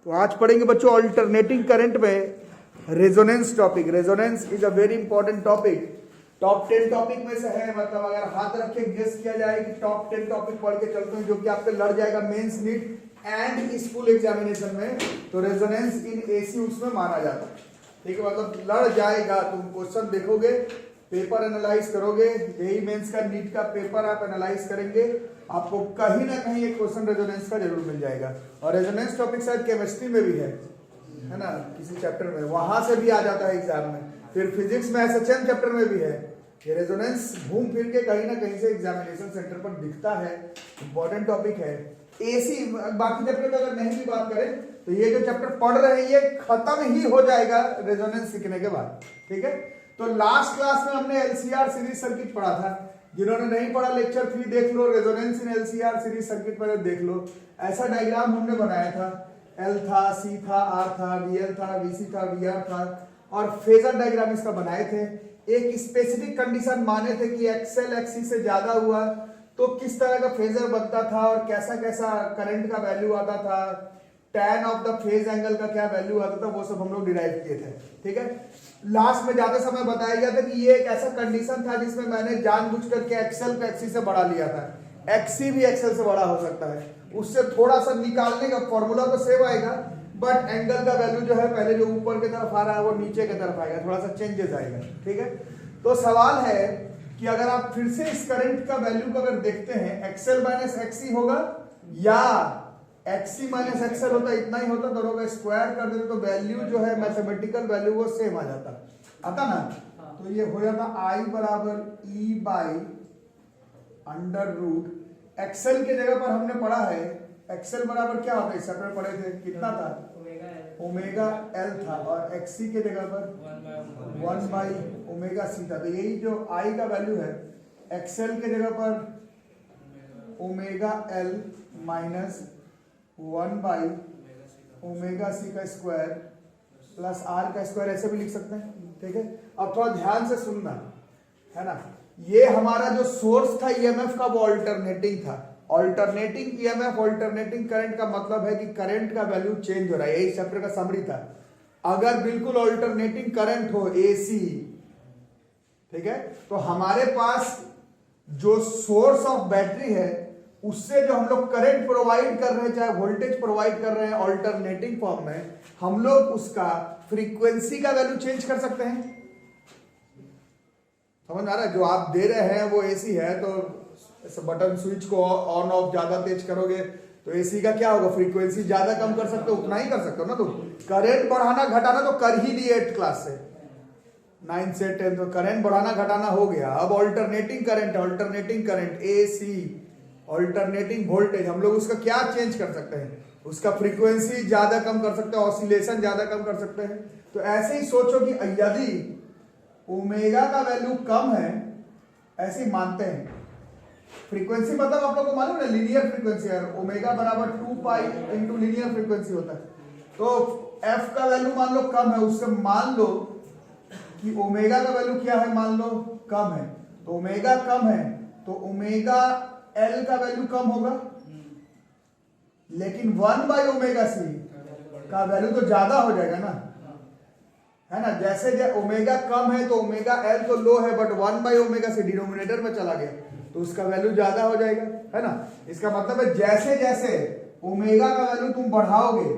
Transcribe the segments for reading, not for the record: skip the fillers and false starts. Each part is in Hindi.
तो आज पढ़ेंगे बच्चों अल्टरनेटिंग करंट में resonance topic. Resonance is a very important topic. Top 10 topic में से है, मतलब अगर हाथ रख के गेस किया जाए कि टॉप 10 टॉपिक पढ़ के चलते हैं जो कि आपके लड़ जाएगा mains NEET and school examination में, तो रेजोनेंस इन एसी उसमें माना जाता है। ठीक है, मतलब लड़ जाएगा। तुम क्वेश्चन देखोगे, पेपर एनालाइज करोगे, यही मेंस का नीट का पेपर आप एनालाइज करेंगे, आपको कहीं ना कहीं एक क्वेश्चन रेजोनेंस का जरूर मिल जाएगा। और रेजोनेंस टॉपिक शायद केमिस्ट्री में भी है ना, किसी चैप्टर में, वहां से भी आ जाता है एग्जाम में। फिर फिजिक्स में एसएचएम चैप्टर में भी है। ये रेजोनेंस घूम फिर के कहीं ना कहीं से एग्जामिनेशन सेंटर पर दिखता है, इंपॉर्टेंट टॉपिक है। एसी बाकी चैप्टर में अगर नहीं भी बात करें तो ये जो चैप्टर पढ़ रहे हैं ये खत्म ही हो जाएगा रेजोनेंस सीखने के बाद। ठीक है, तो लास्ट क्लास में हमने एलसीआर सीरीज सर्किट पढ़ा था। जिन्होंने नहीं पढ़ा लेक्चर 3 देख लो, resonance in LCR series circuit पहले देख लो। ऐसा डायग्राम हमने बनाया था, एल था, सी था, आर था, वीएल था, वीसी था, वीआर था, और फेजर डायग्राम इसका बनाए थे। एक स्पेसिफिक कंडीशन माने थे कि एक्सएल एक्सिस से ज्यादा हुआ तो किस तरह का फेजर बनता था और कैसा कैसा करंट का वैल्यू आता था, tan of the phase angle का क्या वैल्यू आता था, वो सब हम लोग डिराइव किए थे। ठीक है, लास्ट में जाते समय बताया गया था कि ये एक ऐसा कंडीशन था जिसमें मैंने जानबूझ करके एक्सेल को एक्सी से बढ़ा लिया था। एक्सी भी एक्सेल से बड़ा हो सकता है, उससे थोड़ा सा निकालने का फॉर्मूला तो सेम आएगा, बट एंगल का वैल्यू जो है पहले जो ऊपर की तरफ आ रहा है वो नीचे की तरफ आएगा, थोड़ा सा चेंजेस आएगा। ठीक है, तो सवाल है कि अगर आप फिर से इस करंट का वैल्यू को अगर देखते हैं, एक्सेल माइनस एक्सी होगा या एक्सी माइनस एक्सेल होता, इतना ही होता, दोनों का स्क्वायर कर देते तो वैल्यू जो है मैथमेटिकल वैल्यू वो सेम आ आता ना। तो ये हो जाता आई बराबर ई बाई अंडर रूट। एक्सेल की जगह पर हमने पढ़ा है एक्सेल बराबर क्या होता है, इस चैप्टर पढ़े थे, कितना था, ओमेगा एल था, और एक्सी के जगह पर 1 बाई ओमेगा सी था। तो यही जो आई का वैल्यू है एक्सेल के जगह पर omega L minus 1 by omega C का स्क्वायर प्लस आर का स्क्वायर, ऐसे भी लिख सकते हैं। ठीक है, अब थोड़ा ध्यान से सुनना है ना, ये हमारा जो सोर्स था ईएमएफ का वो अल्टरनेटिंग था। अल्टरनेटिंग ईएमएफ, अल्टरनेटिंग करंट का मतलब है कि करंट का वैल्यू चेंज हो रहा है, यही चैप्टर का समरी था। अगर बिल्कुल अल्टरनेटिंग करंट हो एसी, ठीक है, तो हमारे पास जो सोर्स ऑफ बैटरी है उससे जो हम लोग करंट प्रोवाइड कर रहे हैं, चाहे वोल्टेज प्रोवाइड कर रहे हैं अल्टरनेटिंग फॉर्म में, हम लोग उसका फ्रीक्वेंसी का वैल्यू चेंज कर सकते हैं। समझ आ रहा है, जो आप दे रहे हैं वो एसी है, तो बटन स्विच को ऑन ऑफ ज्यादा तेज करोगे तो एसी का क्या होगा, फ्रीक्वेंसी ज्यादा कम कर सकते हो, उतना ही कर सकते हो ना। तो करंट बढ़ाना घटाना तो कर ही दिए 8 क्लास से, 9 से 10, तो करंट बढ़ाना घटाना हो गया। अब alternating current, alternating current AC, alternating voltage, हम लोग उसका क्या चेंज कर सकते हैं, उसका फ्रीक्वेंसी ज्यादा कम कर सकते हैं, ऑसिलेशन ज्यादा कम कर सकते हैं। तो ऐसे ही सोचो कि यदि ओमेगा का वैल्यू कम है, ऐसे ही मानते हैं, फ्रीक्वेंसी मतलब आप लोगों को मालूम है लीनियर फ्रीक्वेंसी है, ओमेगा बराबर 2 पाई इंटू लीनियर फ्रीक्वेंसी होता है। तो एफ का वैल्यू मान लो कम है, उससे मान लो कि ओमेगा का वैल्यू क्या है, मान लो कम है, तो ओमेगा कम है तो ओमेगा एल का वैल्यू कम होगा, लेकिन 1 बाई ओमेगा सी का वैल्यू तो ज्यादा हो जाएगा ना, है ना। जैसे ओमेगा कम है तो ओमेगा एल तो लो है, but 1 by omega C denominator में चला गया तो उसका वैल्यू ज्यादा हो जाएगा, है ना। इसका मतलब है जैसे जैसे ओमेगा का वैल्यू तुम बढ़ाओगे,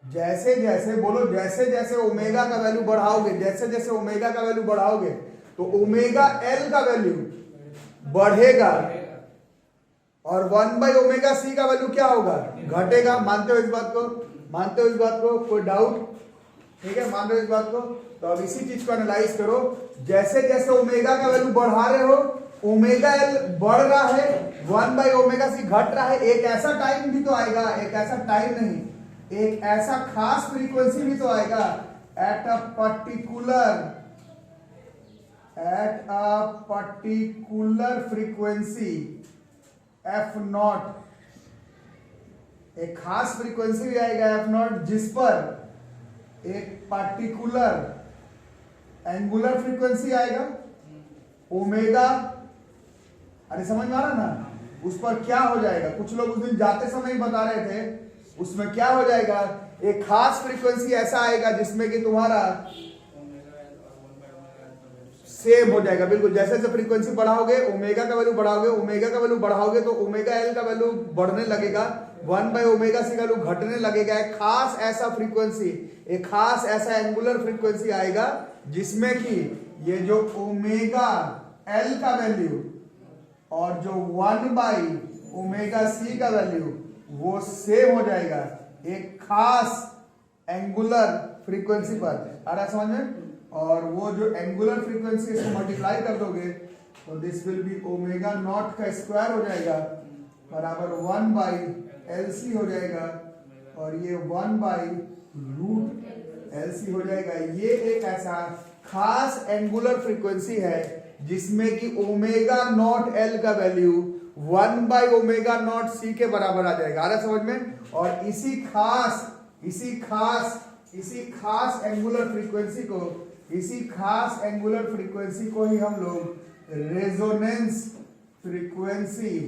जैसे जैसे बोलो, जैसे जैसे ओमेगा का वैल्यू बढ़ाओगे, जैसे जैसे ओमेगा का वैल्यू बढ़ाओगे तो ओमेगा एल का वैल्यू बढ़ेगा और 1 बाई ओमेगा सी का वैल्यू क्या होगा, घटेगा। मानते हो इस बात को, मानते हो इस बात को, कोई डाउट? ठीक है, मान रहे हो इस बात को। तो अब इसी चीज को एनालाइज करो, जैसे जैसे ओमेगा का वैल्यू बढ़ा रहे हो, ओमेगा एल बढ़ रहा है, 1 बाई ओमेगा सी घट रहा है। एक ऐसा टाइम भी तो आएगा, एक ऐसा टाइम नहीं, एक ऐसा खास फ्रीक्वेंसी भी तो आएगा, at a particular frequency F not, एक खास फ्रीक्वेंसी भी आएगा एफ नॉट, जिस पर एक पार्टिकुलर एंगुलर फ्रीक्वेंसी आएगा ओमेगा, अरे समझ में आ रहा ना, उस पर क्या हो जाएगा। कुछ लोग उस दिन जाते समय ही बता रहे थे उसमें क्या हो जाएगा, एक खास फ्रीक्वेंसी ऐसा आएगा जिसमें कि तुम्हारा सेम हो जाएगा। बिल्कुल जैसे जैसे फ्रीक्वेंसी बढ़ाओगे ओमेगा का वैल्यू बढ़ाओगे, ओमेगा का वैल्यू बढ़ाओगे तो ओमेगा एल का वैल्यू बढ़ने लगेगा, 1/ओमेगा सी का वैल्यू घटने लगेगा। एक खास ऐसा फ्रीक्वेंसी, एक खास ऐसा एंगुलर फ्रीक्वेंसी आएगा जिसमें कि ये जो ओमेगा एल का वैल्यू और जो 1/ओमेगा सी का वैल्यू वो सेम हो जाएगा एक खास एंगुलर फ्रीक्वेंसी पर। आ रहा समझ में? और वो जो एंगुलर फ्रीक्वेंसी इसको मल्टीप्लाई कर दोगे तो this will be omega naught का स्क्वायर हो जाएगा बराबर 1/LC हो जाएगा, और ये 1/√LC हो जाएगा। ये एक ऐसा खास एंगुलर फ्रीक्वेंसी है जिसमें कि ओमेगा नॉट एल का वैल्यू 1/ओमेगा नॉट सी के बराबर आ जाएगा। आ रहा समझ में? और इसी खास एंगुलर फ्रीक्वेंसी को ही हम लोग रेजोनेंस फ्रीक्वेंसी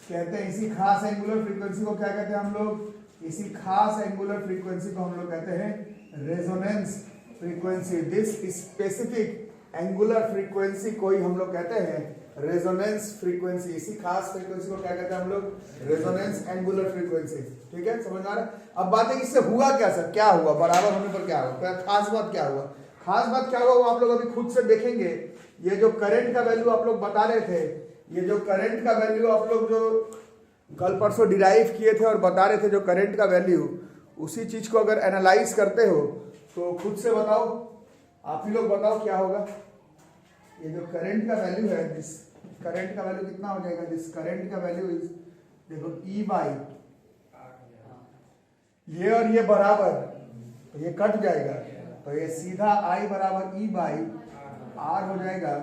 कहते हैं। इसी खास एंगुलर फ्रीक्वेंसी को क्या कहते हैं हम लोग? इसी खास एंगुलर फ्रीक्वेंसी को हम लोग कहते हैं resonance frequency. This specific angular frequency को ही हम लोग कहते हैं रेजोनेंस फ्रीक्वेंसी। इसी खास फ्रीक्वेंसी को क्या कहते हैं हम लोग? Resonance angular frequency. ठीक है, समझ आ रहा है? अब बात है इससे हुआ क्या सर, क्या हुआ बराबर होने पर, क्या हुआ खास बात, क्या हुआ खास बात, क्या हुआ वो आप लोग अभी खुद से देखेंगे। ये जो करंट का वैल्यू आप लोग बता रहे थे, ये जो करंट का वैल्यू आप लोग जो कल परसों डिराइव किए थे और बता रहे थे जो करंट का वैल्यू, उसी चीज को अगर एनालाइज करते हो तो खुद से बताओ, आप ही लोग बताओ क्या होगा। ये जो करंट का वैल्यू है, दिस करंट का वैल्यू कितना हो जाएगा? दिस करंट का वैल्यू इज, देखो E/, ये और ये बराबर, तो ये कट जाएगा तो ये सीधा I बराबर E/R हो जाएगा।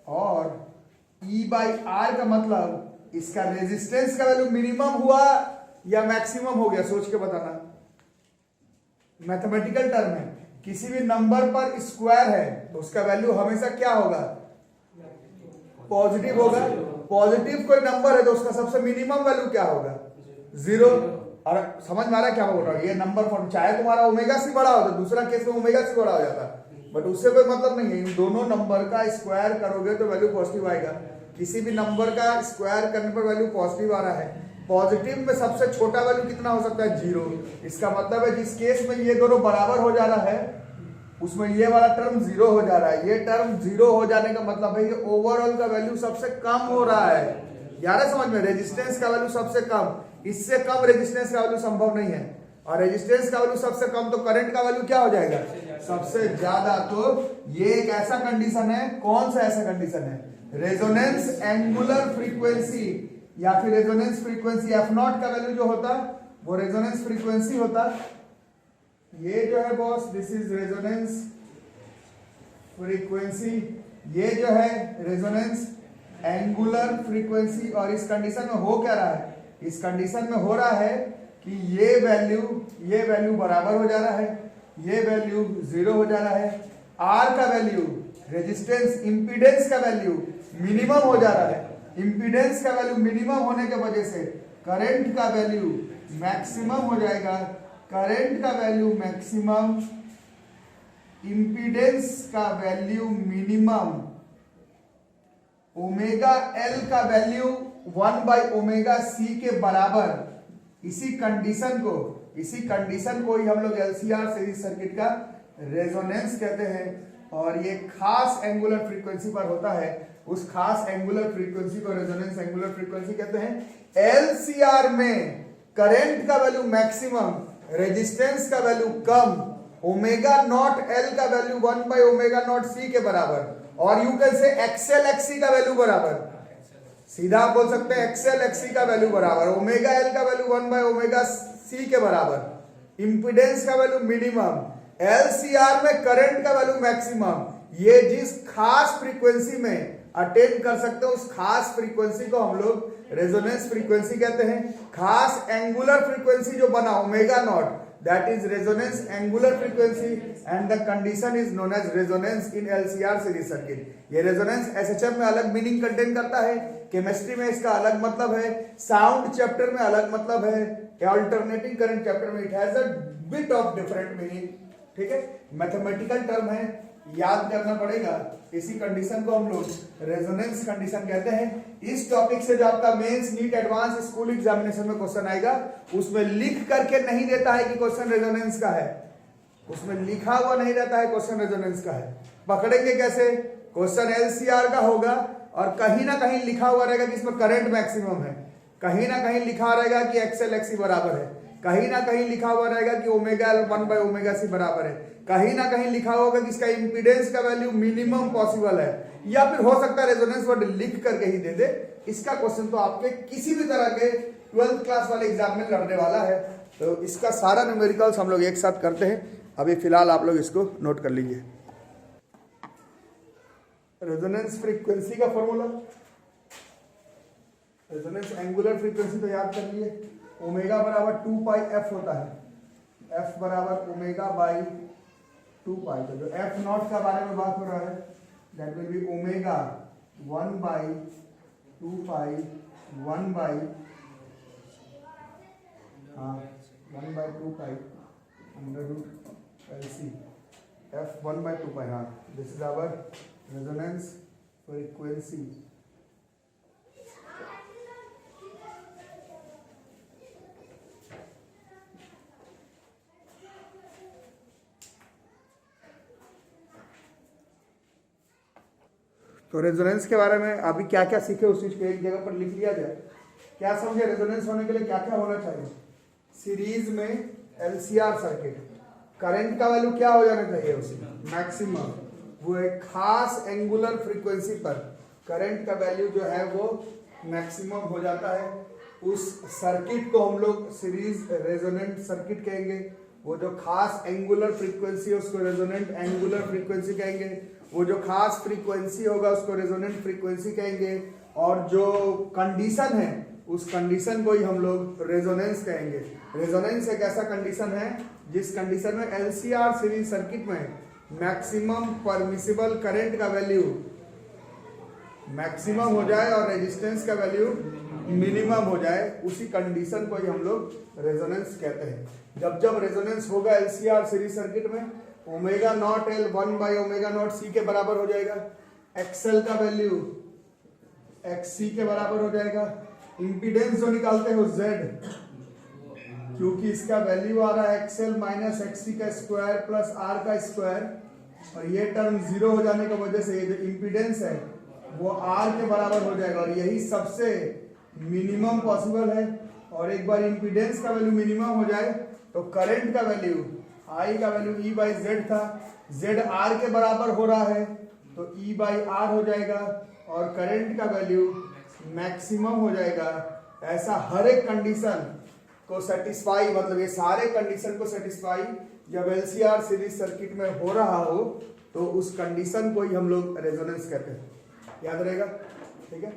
और E/R का मतलब इसका रेजिस्टेंस का वैल्यू मिनिमम हुआ या मैक्सिमम हो गया, सोच के बताना। मैथमेटिकल टर्म है, किसी भी नंबर पर स्क्वायर है तो उसका वैल्यू हमेशा क्या होगा? पॉजिटिव होगा। पॉजिटिव कोई नंबर है तो उसका सबसे मिनिमम वैल्यू क्या होगा? 0। और समझ में आ रहा है क्या बोल रहा हूं? ये नंबर फॉर्म, चाहे तुम्हारा ओमेगा सी बड़ा होता, दूसरा केस में ओमेगा सी बड़ा हो जाता, बट उससे कोई मतलब नहीं है। इन दोनों नंबर का स्क्वायर करोगे तो वैल्यू पॉजिटिव आएगा। किसी भी नंबर का स्क्वायर करने पर वैल्यू पॉजिटिव आ रहा है। पॉजिटिव में सबसे छोटा वैल्यू कितना हो सकता है? 0। इसका मतलब है जिस केस में ये दोनों बराबर हो जा रहा है उसमें ये वाला टर्म 0 हो जा रहा है। ये टर्म 0 हो जाने का मतलब है कि ओवरऑल का वैल्यू सबसे कम हो रहा है। यार समझ में? रेजिस्टेंस का वैल्यू सबसे कम, इससे कम रेजिस्टेंस का वैल्यू संभव नहीं है। और रेजिस्टेंस का वैल्यू सबसे कम तो करंट का वैल्यू क्या हो जाएगा? सबसे ज्यादा। तो ये एक ऐसा कंडीशन है, कौन सा ऐसा कंडीशन है? रेजोनेंस एंगुलर फ्रीक्वेंसी या फिर रेजोनेंस फ्रीक्वेंसी F0 का वैल्यू जो होता वो रेजोनेंस फ्रीक्वेंसी होता। ये जो है boss, this is resonance frequency, ये जो है रेजोनेंस एंगुलर फ्रीक्वेंसी। और इस कंडीशन में हो क्या रहा है? इस कंडीशन में हो रहा है कि ये वैल्यू बराबर हो जा रहा है, ये वैल्यू 0 हो जा रहा है। R का वैल्यू, रेजिस्टेंस इंपीडेंस का वैल्यू मिनिमम हो जा रहा है। इंपीडेंस का वैल्यू मिनिमम होने के वजह से करंट का वैल्यू मैक्सिमम हो जाएगा। करंट का वैल्यू मैक्सिमम, इंपीडेंस का वैल्यू मिनिमम, ओमेगा एल का वैल्यू 1/ओमेगा सी के बराबर। इसी कंडीशन को ही हम लोग LCR सीरीज सर्किट का रेजोनेंस कहते हैं। और ये खास एंगुलर फ्रीक्वेंसी पर होता है, उस खास एंगुलर फ्रीक्वेंसी को रेजोनेंस एंगुलर फ्रीक्वेंसी कहते हैं। LCR में करंट का वैल्यू मैक्सिमम, रेजिस्टेंस का वैल्यू कम, ओमेगा नॉट एल का वैल्यू 1/ओमेगा नॉट सी के बराबर, और you can say XL XC का वैल्यू बराबर। सीधा आप बोल सकते हैं XL XC का वैल्यू बराबर, ओमेगा एल का वैल्यू 1/ओमेगा सी के बराबर, इंपीडेंस का वैल्यू मिनिमम, LCR में करंट का वैल्यू मैक्सिमम। ये जिस खास फ्रीक्वेंसी में अटेन कर सकते हैं उस खास फ्रीक्वेंसी को हम लोग रेजोनेंस फ्रीक्वेंसी कहते हैं। खास एंगुलर फ्रीक्वेंसी जो बना omega naught, that is resonance angular frequency and the condition is known as resonance in LCR series circuit. ये रेजोनेंस एसएचएफ में अलग मीनिंग कंटेन करता है, केमिस्ट्री में इसका अलग मतलब है, साउंड चैप्टर में अलग मतलब है, अल्टरनेटिंग करंट चैप्टर में it has a bit of different meaning. ठीक है, मैथमेटिकल टर्म है, याद करना पड़ेगा। इसी कंडीशन को हम लोग रेजोनेंस कंडीशन कहते हैं। इस टॉपिक से जो आपका mains NEET advance school examination में क्वेश्चन आएगा, उसमें लिख करके नहीं देता है कि क्वेश्चन रेजोनेंस का है, उसमें लिखा हुआ नहीं रहता है क्वेश्चन रेजोनेंस का है। पकड़ेंगे कैसे? क्वेश्चन एलसीआर का होगा और कहीं ना कहीं लिखा हुआ रहेगा कि इसमें करंट मैक्सिमम है, कहीं ना कहीं लिखा रहेगा कि एक्सएल एक्सी बराबर है, कहीं ना कहीं लिखा हुआ रहेगा कि ओमेगा एल 1/ओमेगा सी बराबर है, कहीं ना कहीं लिखा होगा कि इसका इंपीडेंस का वैल्यू मिनिमम पॉसिबल है, या फिर हो सकता है रेजोनेंस वर्ड लिख करके ही दे दे। इसका क्वेश्चन तो आपके किसी भी तरह के 12th क्लास वाले एग्जाम में लड़ने वाला है। तो इसका सारा न्यूमेरिकल्स हम लोग एक साथ करते हैं। अभी फिलहाल आप लोग इसको नोट कर लीजिए। रेजोनेंस फ्रीक्वेंसी का फॉर्मूला, रेजोनेंस एंगुलर फ्रीक्वेंसी तो याद कर लिए, ओमेगा बराबर 2 पाई एफ होता है, एफ बराबर ओमेगा बाई 2 पाई। तो जो एफ नॉट का बारे में बात हो रहा है that will be omega 1/2 pi 1/2 pi under root LC F 1/2 pi. हाँ, this is our resonance frequency. तो रेजोनेंस के बारे में अभी क्या क्या सीखे उस चीज को एक जगह पर लिख लिया जाए। क्या समझे रेजोनेंस होने के लिए क्या क्या होना चाहिए? सीरीज में एलसीआर सर्किट, करंट का वैल्यू क्या हो जाना चाहिए? उसमें मैक्सिमम। वो एक खास एंगुलर फ्रीक्वेंसी पर करंट का वैल्यू जो है वो मैक्सिमम हो जाता है। उस सर्किट को हम लोग सीरीज रेजोनेंट सर्किट कहेंगे। वो जो खास एंगुलर फ्रीक्वेंसी है उसको रेजोनेंट एंगुलर फ्रीक्वेंसी कहेंगे। वो जो खास फ्रीक्वेंसी होगा उसको रेजोनेंट फ्रीक्वेंसी कहेंगे। और जो कंडीशन है उस कंडीशन को ही हम लोग रेजोनेंस कहेंगे। रेजोनेंस एक ऐसा कंडीशन है जिस कंडीशन में एलसीआर सीरीज सर्किट में मैक्सिमम परमिसिबल करंट का वैल्यू मैक्सिमम हो जाए और रेजिस्टेंस का वैल्यू मिनिमम हो जाए, उसी कंडीशन को ही हम लोग रेजोनेंस कहते हैं। जब जब रेजोनेंस होगा एलसीआर सीरीज सर्किट में, ओमेगा नॉट एल 1/ओमेगा नॉट सी के बराबर हो जाएगा, एक्सएल का वैल्यू एक्ससी के बराबर हो जाएगा, इंपीडेंस जो निकालते हो जेड, क्योंकि इसका वैल्यू आ रहा है एक्सएल माइनस एक्ससी का स्क्वायर प्लस आर का स्क्वायर, और ये टर्म जीरो हो जाने की वजह से ये जो इंपीडेंस है वो आर के बराबर हो जाएगा, और यही सबसे मिनिमम पॉसिबल है। और एक बार इंपीडेंस का वैल्यू मिनिमम हो जाए तो करंट का वैल्यू, आई का वैल्यू ई बाई जेड था, जेड आर के बराबर हो रहा है तो ई बाई आर हो जाएगा, और करंट का वैल्यू मैक्सिमम हो जाएगा। ऐसा हर एक कंडीशन को सेटिस्फाई, मतलब ये सारे कंडीशन को सेटिस्फाई जब एलसीआर सीरीज सर्किट में हो रहा हो तो उस कंडीशन को ही हम लोग रेजोनेंस कहते हैं। याद रहेगा? ठीक है,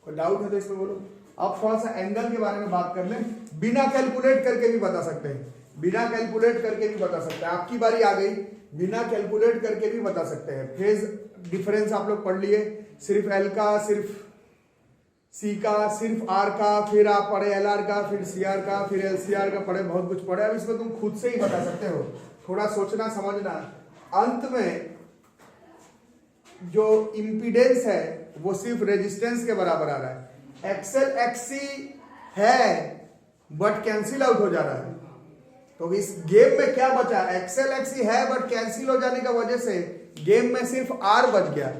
कोई डाउट है तो इसमें बोलो। अब थोड़ा सा एंगल के बारे में बात कर लें। बिना कैलकुलेट करके भी बता सकते हैं, बिना कैलकुलेट करके भी बता सकते हैं। आपकी बारी आ गई, बिना कैलकुलेट करके भी बता सकते हैं। फेज डिफरेंस आप लोग पढ़ लिए, सिर्फ एल का, सिर्फ सी का, सिर्फ आर का, फिर आप पढ़े एल आर का, फिर सी आर का, फिर एल सी आर का पढ़े, बहुत कुछ पढ़े। अब इसमें तुम खुद से ही बता सकते हो, थोड़ा सोचना समझना। अंत में जो इंपीडेंस है वो सिर्फ रेजिस्टेंस के बराबर आ रहा है। एक्सएल एक्ससी है बट कैंसिल आउट हो जा रहा है, तो इस गेम में क्या बचा? एक्सएल एक्ससी है बट कैंसिल हो जाने की वजह से गेम में सिर्फ आर बच गया।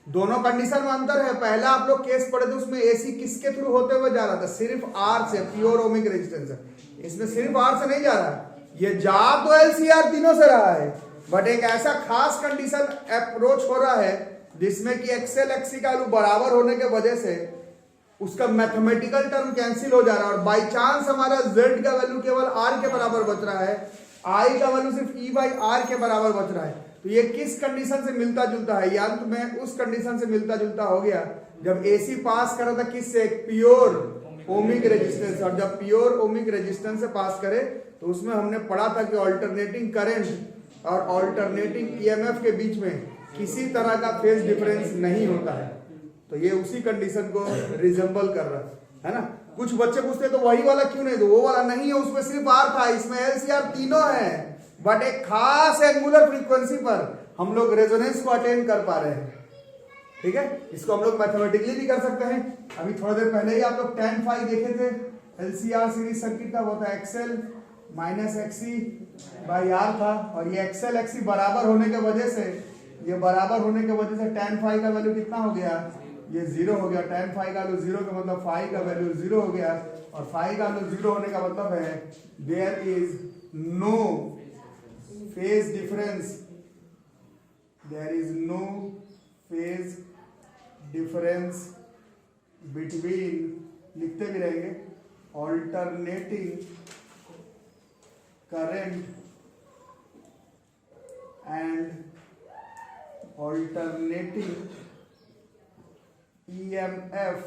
दोनों कंडीशन में अंतर है। पहला आप लोग केस पढ़े थे उसमें एसी किसके थ्रू होते हुए जा रहा था? सिर्फ आर से, प्योर ओमिक रेजिस्टेंस है। इसमें सिर्फ आर से नहीं जा रहा, ये जा तो एलसीआर तीनों से रहा है, बट एक ऐसा खास कंडीशन अप्रोच हो रहा है जिसमें कि एक्सएल एक्ससी का वैल्यू बराबर होने के वजह से उसका मैथमेटिकल टर्म कैंसिल हो जा रहा है, और बाई चांस हमारा z का वैल्यू केवल r के बराबर बच रहा है, i का वैल्यू सिर्फ e बाई r के बराबर बच रहा है। तो ये किस कंडीशन से मिलता जुलता है? या अंत में उस कंडीशन से मिलता जुलता हो गया जब AC पास करा था किससे? प्योर ओमिक रेजिस्टेंस, और जब प्योर ओमिक रेजिस्टेंस से पास करे तो उसमें हमने पढ़ा था कि ऑल्टरनेटिंग करंट और ऑल्टरनेटिंग ईएमएफ के बीच में किसी तरह का फेज डिफरेंस नहीं होता है। तो ये उसी कंडीशन को रिजेंबल कर रहा है ना। कुछ बच्चे पूछते तो वही वाला क्यों नहीं, तो वो वाला नहीं है, उसमें सिर्फ आर था, इसमें एलसीआर तीनों है, बट एक खास एंगुलर फ्रीक्वेंसी पर हम लोग रेजोनेंस को अटेन कर पा रहे हैं। ठीक है, इसको हम लोग मैथमेटिकली भी कर सकते हैं। अभी थोड़ा देर पहले ही आप लोग tan फाई देखे थे, एलसीआर सीरीज सर्किट का, वो था XL minus XC by R था, और ये एक्सएल एक्सी बराबर होने के वजह से, ये बराबर होने के वजह से tan फाई का वैल्यू कितना हो गया, ये 0 हो गया। tan फाई का वैल्यू 0 का मतलब फाई का वैल्यू 0 हो गया, और फाई का वैल्यू 0 होने का मतलब है there is no phase difference, there is no phase difference between, लिखते भी रहेंगे, alternating current and alternating EMF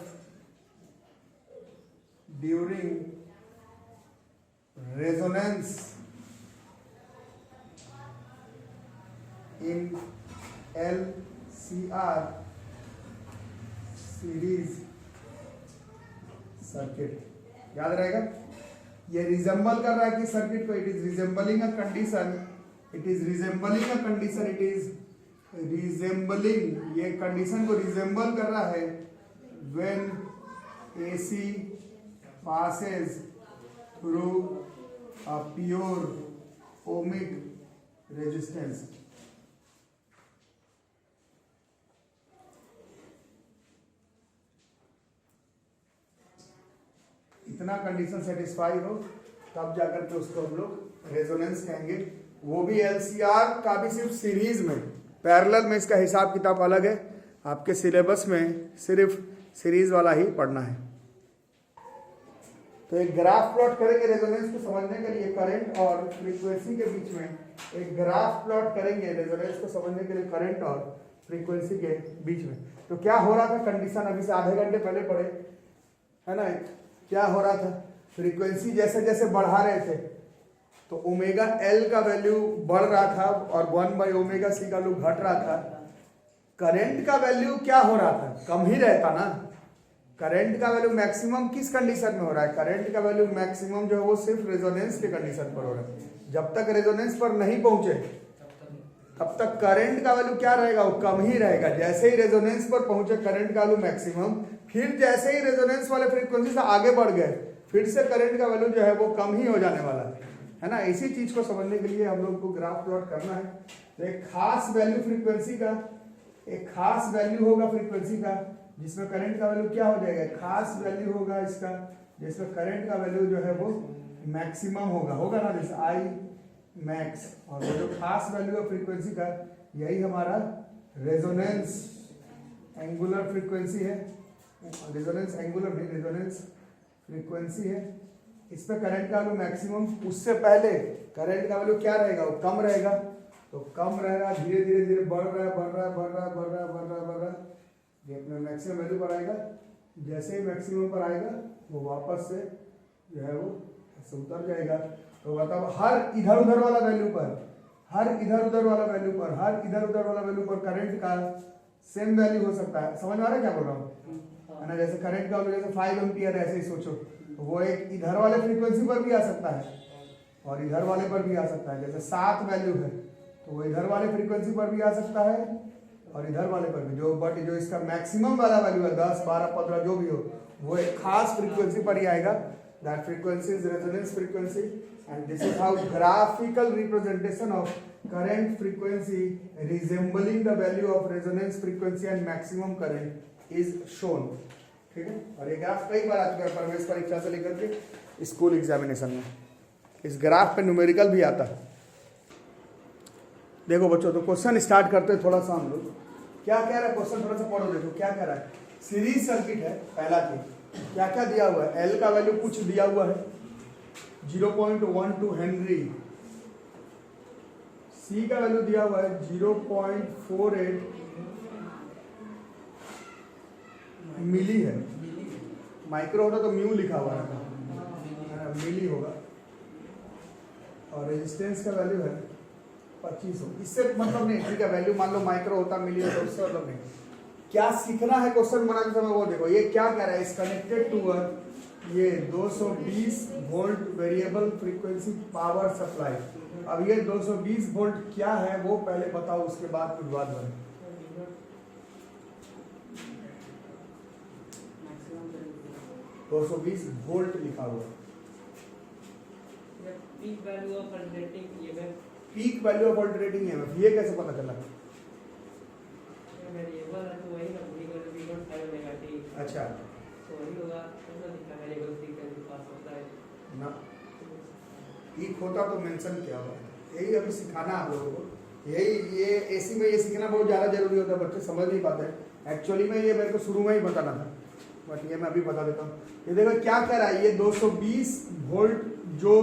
during resonance in LCR series circuit. याद रहेगा, ये रिजेंबल कर रहा है कि सर्किट को, it is resembling a condition, it is resembling a condition, it is resembling, ये कंडीशन को रिजेंबल कर रहा है when AC passes through a pure ohmic resistance. इतना कंडीशन सेटिस्फाई हो तब जाकर के उसको हम लोग रेजोनेंस कहेंगे। वो भी एलसीआर का भी सिर्फ सीरीज में, पैरेलल में इसका हिसाब किताब अलग है। आपके सिलेबस में सिर्फ सीरीज वाला ही पढ़ना है। तो एक ग्राफ प्लॉट करेंगे रेजोनेंस को समझने के लिए, करंट और फ्रीक्वेंसी के बीच में एक ग्राफ प्लॉट करेंगे रेजोनेंस को समझने के लिए, करंट और फ्रीक्वेंसी के बीच में। तो क्या हो रहा था कंडीशन, अभी से आधे घंटे पहले पढ़े है ना, क्या हो रहा था, फ्रीक्वेंसी जैसे जैसे बढ़ा रहे थे तो ओमेगा एल का वैल्यू बढ़ रहा था और 1/ओमेगा सी का वैल्यू घट रहा था। करंट का वैल्यू क्या हो रहा था, कम ही रहता ना। करंट का वैल्यू मैक्सिमम किस कंडीशन में हो रहा है, करंट का वैल्यू मैक्सिमम जो है वो सिर्फ रेजोनेंस के कंडीशन पर हो रहा है। जब तक रेजोनेंस पर नहीं पहुंचे तब तक करंट का वैल्यू क्या रहेगा, वो कम ही रहेगा। जैसे ही रेजोनेंस पर पहुंचे करंट का वैल्यू मैक्सिमम, फिर जैसे ही रेजोनेंस वाले फ्रीक्वेंसी से आगे बढ़ गए फिर से करंट का वैल्यू जो है वो कम ही हो जाने वाला है ना। इसी चीज को समझने के लिए हम लोग को ग्राफ प्लॉट करना है। तो एक खास वैल्यू फ्रीक्वेंसी का, एक खास वैल्यू होगा फ्रीक्वेंसी का जिसमें करंट का वैल्यू क्या हो जाएगा, खास वैल्यू होगा इसका जिसमें करंट का वैल्यू जो है वो मैक्सिमम होगा ना, जैसे आई मैक्स। और वो जो खास वैल्यू है फ्रीक्वेंसी का, यही हमारा रेजोनेंस एंगुलर फ्रीक्वेंसी है, रेजोनेंस एंगुलर नहीं, रेजोनेंस फ्रीक्वेंसी है। इस पे करंट का वैल्यू मैक्सिमम, उससे पहले करंट का वैल्यू क्या रहेगा, वो कम रहेगा। तो कम रह रहा, धीरे धीरे धीरे बढ़ रहा है, ये अपना मैक्सिमम वैल्यू पर आएगा। जैसे ही मैक्सिमम पर आएगा वो वापस से जो है वो ऐसे उतर जाएगा। तो मतलब हर इधर उधर वाला वैल्यू पर, हर इधर उधर वाला वैल्यू पर, हर इधर उधर वाला वैल्यू पर करंट का सेम वैल्यू हो सकता है। समझ में आ रहा है क्या बोल रहा हूँ, है ना। जैसे करंट का वैल्यू जैसे 5 एम्पियर ऐसे ही सोचो, तो वो एक इधर वाले फ्रीक्वेंसी पर भी आ सकता है और इधर वाले पर भी आ सकता है। जैसे 7 वैल्यू है तो वो इधर वाले फ्रीक्वेंसी पर भी आ सकता है और इधर वाले पर भी, जो इसका मैक्सिमम वाला वैल्यू है 10, 12, 15 जो भी हो, वो एक खास फ्रीक्वेंसी पर ही आएगा। That frequency is resonance frequency and this is how graphical representation of current frequency resembling the value of resonance frequency and maximum current is shown. ठीक है, और ये ग्राफ कई बार आ चुका है प्रवेश परीक्षा से लेकर के स्कूल एग्जामिनेशन में। इस ग्राफ पे न्यूमेरिकल भी आता है। देखो बच्चों, तो क्वेश्चन स्टार्ट करते हैं थोड़ा सा हम लोग। क्या कह रहा है क्वेश्चन, थोड़ा सा पढ़ो, देखो क्या कह रहा है। सीरीज सर्किट है पहला की, क्या क्या दिया हुआ है, एल का वैल्यू कुछ दिया हुआ है 0.12 हेनरी, सी का वैल्यू दिया हुआ है 0.48 मिली है, माइक्रो होता तो म्यू लिखा हुआ रहता, मिली होगा। और रेजिस्टेंस का वैल्यू है 2500। इससे मतलब नहीं, ठीक है, वैल्यू मान लो माइक्रो होता मिली होता, उससे मतलब नहीं। क्या सीखना है क्वेश्चन बनाते समय वो देखो, ये क्या कह रहा है, इज कनेक्टेड टू ये 220 volt variable frequency power supply. अब ये 220 वोल्ट क्या है वो पहले बताओ, उसके बाद कुछ बात बने। 220 वोल्ट लिखा हुआ, peak value of alternating EMF. Peak value of alternating EMF, ये कैसे पता चला? वेरिएबल है तो वही ना, V1 ओमेगा टी। अच्छा, तो वही होगा, तो लिखा वेरिएबल फ्रीक्वेंसी पास होता है ना पीक होता तो मेंशन किया हुआ। यही अभी सिखाना आप लोगों को, यही ये एसी में ये सीखना बहुत ज़्यादा जरूरी होता है, बच्चे समझ नहीं पाते हैं। एक्चुअली में ये मेरे को शुरू में ही बताना था, बट ये मैं अभी बता देता हूँ। ये देखो क्या कह रहा है, ये 220 वोल्ट जो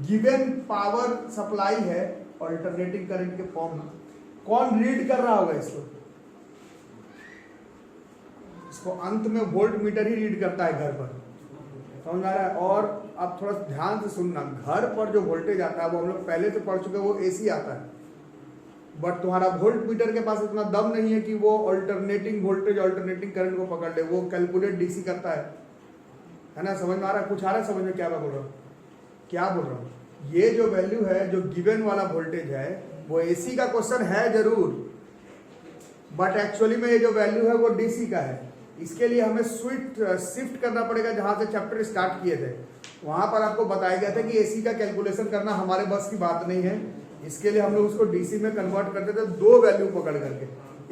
गिवन पावर सप्लाई है अल्टरनेटिंग करंट के फॉर्म में, कौन रीड कर रहा होगा इसको? इसको अंत में वोल्ट मीटर ही रीड करता है घर पर, समझ आ रहा है? और आप थोड़ा ध्यान से सुनना, घर पर जो वोल्टेज आता है वो हम लोग पहले से पढ़ चुके हैं, वो एसी आता है। बट तुम्हारा वोल्ट मीटर के पास इतना दम नहीं है कि वो अल्टरनेटिंग वोल्टेज अल्टरनेटिंग करंट को पकड़ ले, वो कैलकुलेट डीसी करता है ना? समझ में आ रहा है? कुछ आ रहा है समझ में? क्या मैं बोल रहा हूँ, क्या बोल रहा हूँ? ये जो वैल्यू है, जो गिवन वाला वोल्टेज है, वो एसी का क्वेश्चन है जरूर, बट एक्चुअली में ये जो वैल्यू है वो डीसी का है। इसके लिए हमें शिफ्ट करना पड़ेगा, जहां से चैप्टर स्टार्ट किए थे वहां पर आपको बताया गया था कि एसी का कैलकुलेशन करना हमारे बस की बात नहीं है। इसके लिए हम लोग उसको डीसी में कन्वर्ट करते थे, दो वैल्यू पकड़ करके।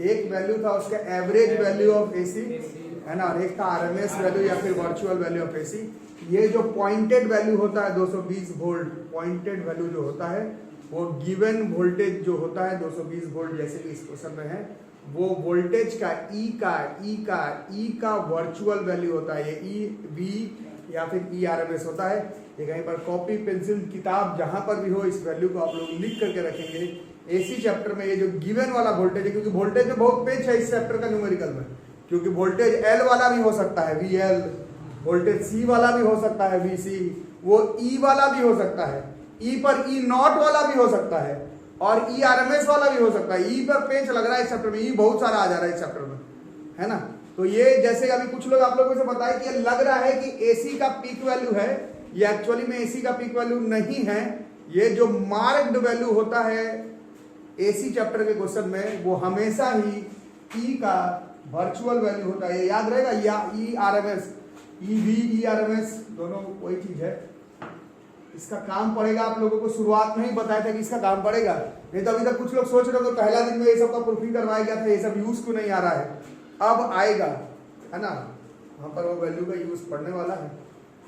एक वैल्यू था उसका एवरेज वैल्यू ऑफ एसी, है ना, और एक था आरएमएस वैल्यू या फिर वर्चुअल वैल्यू ऑफ एसी। ये जो पॉइंटेड वैल्यू होता है 220 वोल्ट, पॉइंटेड वैल्यू जो होता है वो गिवन वोल्टेज जो होता है 220 वोल्ट, जैसे कि इस क्वेश्चन में है, वो वोल्टेज का ई का वर्चुअल वैल्यू होता है। ये ई वी या फिर ई आरएमएस होता है। ये कहीं पर कॉपी पेंसिल किताब जहां पर भी हो, इस वैल्यू को आप लोग लिख करके रखेंगे। एसी चैप्टर में ये जो गिवन वाला वोल्टेज है, क्योंकि वोल्टेज में बहुत पेच है इस चैप्टर का न्यूमेरिकल में, क्योंकि वोल्टेज एल वाला भी हो सकता है VL, वोल्टेज सी वाला भी हो सकता है VC, वो ई वाला भी हो सकता है, ई पर ई नॉट वाला भी हो सकता है, और ई आरएमएस वाला भी हो सकता है। ई पर पेच लग रहा है इस चैप्टर में, ई बहुत सारा आ जा रहा है इस चैप्टर में, है ना? तो ये जैसे अभी कुछ लोग आप लोगों से बताए कि ये लग रहा है कि एसी का पीक वैल्यू है, ये एक्चुअली में एसी का पीक वैल्यू नहीं है। ये जो मार्क्ड वैल्यू होता है एसी चैप्टर के क्वेश्चन में, वो हमेशा ही ई का वर्चुअल वैल्यू होता है। ये याद रहेगा, या ई आरएमएस, ई आरएमएस दोनों वही चीज है। इसका काम पड़ेगा, आप लोगों को शुरुआत में ही बताया था कि इसका काम पड़ेगा, नहीं तो अभी तक कुछ लोग सोच रहे हो तो पहला दिन में ये सब का प्रूफिंग करवाया गया था, ये सब यूज क्यों नहीं आ रहा है, अब आएगा, है ना? वहां पर वो वैल्यू का यूज पढ़ने वाला है।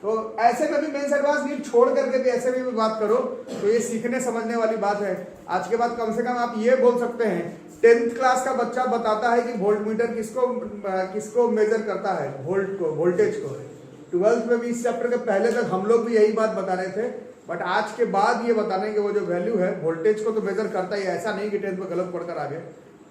तो ऐसे में भी मेंस एडवांस नीट छोड़ करके भी ऐसे में भी बात करो तो ये सीखने समझने वाली बात है। आज के बाद कम से कम आप ये बोल सकते हैं, 10th क्लास का बच्चा बताता है कि वोल्ट मीटर किसको मेजर करता है, वोल्ट को, वोल्टेज को। 12th में भी इस चैप्टर के पहले तक हम लोग भी यही बात बता रहे थे, बट आज के बाद ये बताने कि वो जो वैल्यू है वोल्टेज को तो मेजर करता ही, ऐसा नहीं कि 10th में गलत पढ़कर आ गए,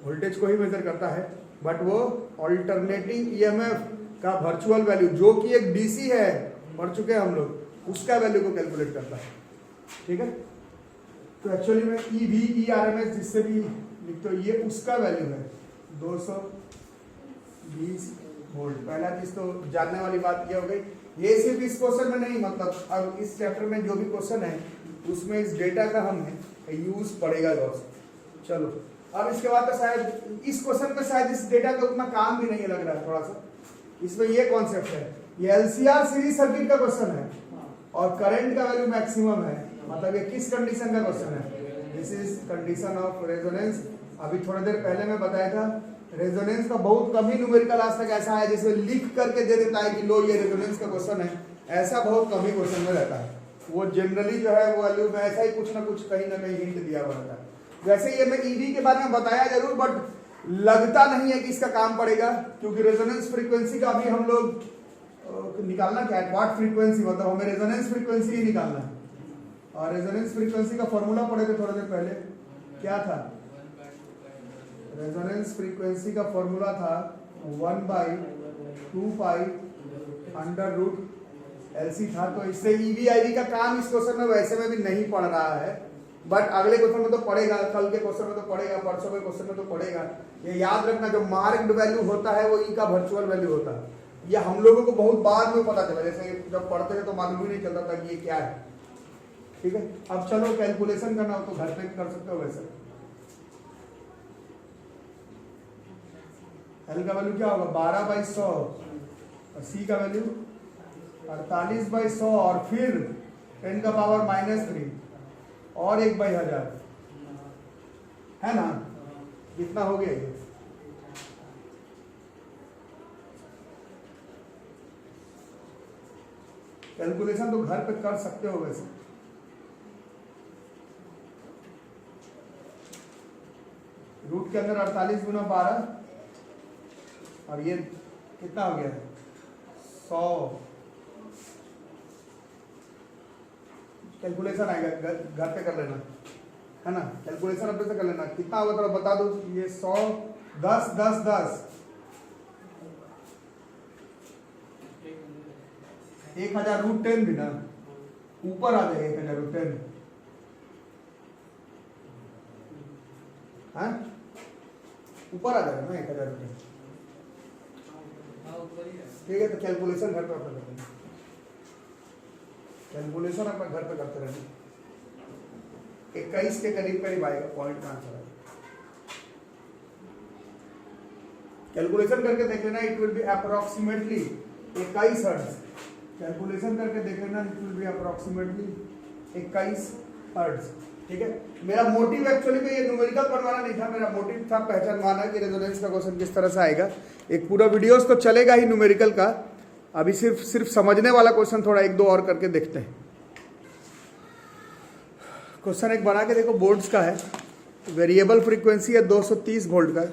वोल्टेज को ही मेजर करता है, बट वो अल्टरनेटिंग ईएमएफ का वर्चुअल वैल्यू जो कि एक डीसी है, पढ़ चुके हैं हम लोग, उसका वैल्यू को कैलकुलेट करता है। ठीक है, तो एक्चुअली में ई आरएमएस जिससे भी लिखते हो, ये उसका वैल्यू है 220 वोल्ट। पहला चीज तो जानने वाली बात क्या हो गई, ये सिर्फ इस क्वेश्चन में नहीं, मतलब अब इस चैप्टर में जो भी क्वेश्चन है उसमें इस डेटा का हमें यूज पड़ेगा लॉस। चलो अब इसके बाद तो शायद इस क्वेश्चन में शायद इस डेटा का उतना काम भी नहीं लग रहा है, थोड़ा सा इसमें ये कॉन्सेप्ट है, ये एलसीआर सीरीज सर्किट का क्वेश्चन है और करंट का वैल्यू मैक्सिमम है, मतलब ये किस कंडीशन का क्वेश्चन है, this is condition of resonance. अभी थोड़ी देर पहले मैं बताया था रेजोनेंस का बहुत कम ही न्यूमेरिकल आज तक ऐसा है जिसमें लिख करके दे देता है कि लो ये रेजोनेंस का क्वेश्चन है, ऐसा बहुत कम ही क्वेश्चन में रहता है। वो जनरली जो है वो वैल्यू में ऐसा ही कुछ ना कुछ कहीं ना कहीं हिंट दिया हुआ रहता है। वैसे ये मैं ईवी के बारे में बताया जरूर, बट लगता नहीं है कि इसका काम पड़ेगा, क्योंकि रेजोनेंस फ्रीक्वेंसी का अभी हम लोग निकालना क्या है, व्हाट फ्रीक्वेंसी, मतलब हमें रेजोनेंस फ्रीक्वेंसी ही निकालना है। और रेजोनेंस फ्रीक्वेंसी का फॉर्मूला पढ़े थे थोड़ी देर पहले, क्या था? रेजोनेंस फ्रीक्वेंसी का फॉर्मूला था 1/2 पाई अंडर रूट एलसी था। तो इससे ईवीआईवी का काम इस क्वेश्चन में वैसे में भी नहीं पड़ रहा है, बट अगले क्वेश्चन में तो पड़ेगा, कल के क्वेश्चन में तो पड़ेगा, परसों के क्वेश्चन में तो पड़ेगा। ये याद रखना, जो मार्क्ड वैल्यू होता है वो ई का वर्चुअल वैल्यू होता है। ये हम लोगों को बहुत बाद में पता चला, जैसे जब पढ़ते थे तो मालूम ही नहीं चलता था कि ये क्या है। ठीक है, अब चलो कैलकुलेशन करना हो तो घर पे कर सकते हो। वैसे एल का वैल्यू क्या होगा 12/100 और सी का वैल्यू 48/100 और फिर 10 का पावर -3 और 1/1000 है ना। कितना हो गया ये? कैलकुलेशन तो घर पे कर सकते हो वैसे। रूट के अंदर 48 गुना 12 और ये कितना हो गया 100। कैलकुलेशन आएगा, घर पे कर लेना है ना। कैलकुलेशन अपने से कर लेना, कितना होगा थोड़ा बता दो। ये 100 10 10 10 1000 रूट 10 भी ना ऊपर आ जाएगा 1000 रूट 10 हाँ ऊपर आ जाएगा ना 1000 रूट 10। ठीक है, तो कैलकुलेशन घर पे अपना कर लेना, कैलकुलेशन अपना घर पे करते रहना। 21 के करीब करीब आएगा पॉइंट का आंसर। कैलकुलेशन करके देख लेना, it will be approximately 21 hertz. Calculation करके देख लेना, it will be approximately 21 hertz. ठीक है, मेरा मोटिव एक्चुअली में ये न्यूमेरिकल बनवाना नहीं था, मेरा मोटिव था पहचानवाना कि रेजोनेंस का क्वेश्चन किस तरह से आएगा। एक पूरा वीडियोस तो चलेगा ही न्यूमेरिकल का, अभी सिर्फ समझने वाला क्वेश्चन थोड़ा एक दो और करके देखते हैं। क्वेश्चन एक बना के देखो, बोर्ड्स का है, वेरिएबल फ्रीक्वेंसी है 230 वोल्ट का,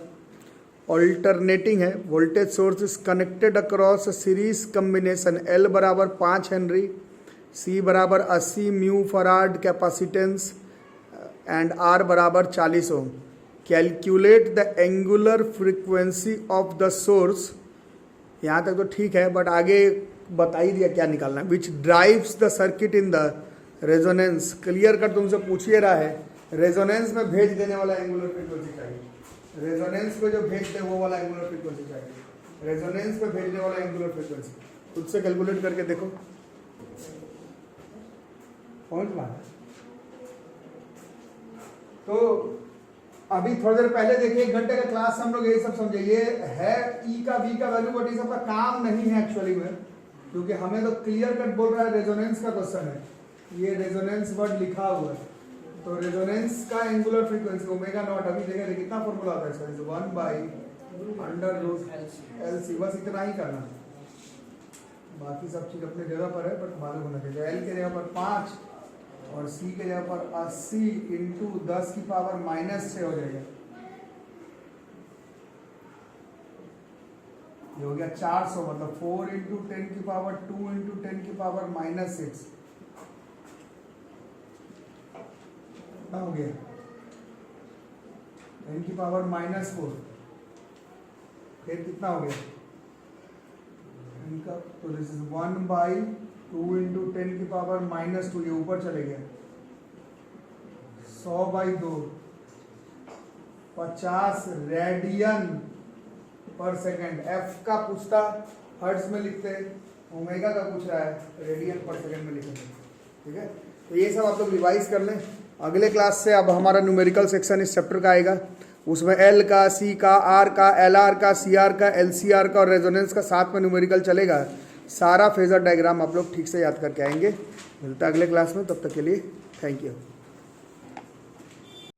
ऑल्टरनेटिंग है, voltage source is connected across series combination, L बराबर 5 हेनरी, C बराबर 80 mu farad capacitance and R बराबर 40 ohm. Calculate the angular frequency of the source. यहाँ तक तो ठीक है, बट आगे बता ही दिया क्या निकालना है। Which drives the circuit in the resonance. Clear कर तुमसे पूछ ही रहा है, रेजोनेंस में भेज देने वाला एंगुलर फ्रीक्वेंसी चाहिए, रेजोनेंस पे जो भेज दे वो वाला एंगुलर फ्रीक्वेंसी चाहिए, रेजोनेंस पे भेजने वाला एंगुलर फ्रीक्वेंसी। खुद से कैलकुलेट करके देखो, पहुंच पाए। तो अभी थोड़ी देर पहले देखिए, 1 घंटे का क्लास हम लोग यही सब समझे। ये है ई का वी का वैल्यू, बट ये सबका काम नहीं है एक्चुअली में, क्योंकि हमें तो क्लियर कट बोल रहा है रेजोनेंस का क्वेश्चन है। ये रेजोनेंस वर्ड लिखा हुआ है, तो रेजोनेंस का एंगुलर फ्रीक्वेंसी ओमेगा नॉट। अभी देखें कितना फॉर्मूला होता है इसका, 1/√LC। बस इतना ही करना, बाकी सब चीज अपने जगह पर है, बट मालूम होना चाहिए। एल के जगह पर 5 और सी के जगह पर 80 इंटू 10 की पावर -6 हो जाएगा। ये हो गया 400, मतलब 4 इंटू 10 की पावर 2 इंटू 10 की पावर -6 हो गया, 10 की पावर -4। फिर कितना हो गया इनका, तो दिस इज 1/2 इंटू 10 की पावर -2, ये ऊपर चले गया। 100/2 50 रेडियन पर सेकेंड। एफ का पूछता हर्ट्ज में लिखते, ओमेगा का पूछ रहा है रेडियन पर सेकेंड में लिखेंगे। ठीक है, तो ये सब आप लोग रिवाइज कर लें। अगले क्लास से अब हमारा न्यूमेरिकल सेक्शन इस चैप्टर का आएगा, उसमें एल का, सी का, आर का, एल आर का, सी आर का, एल सी आर का और रेजोनेंस का साथ में न्यूमेरिकल चलेगा। सारा फेजर डायग्राम आप लोग ठीक से याद करके आएंगे। मिलता है अगले क्लास में, तब तक के लिए थैंक यू।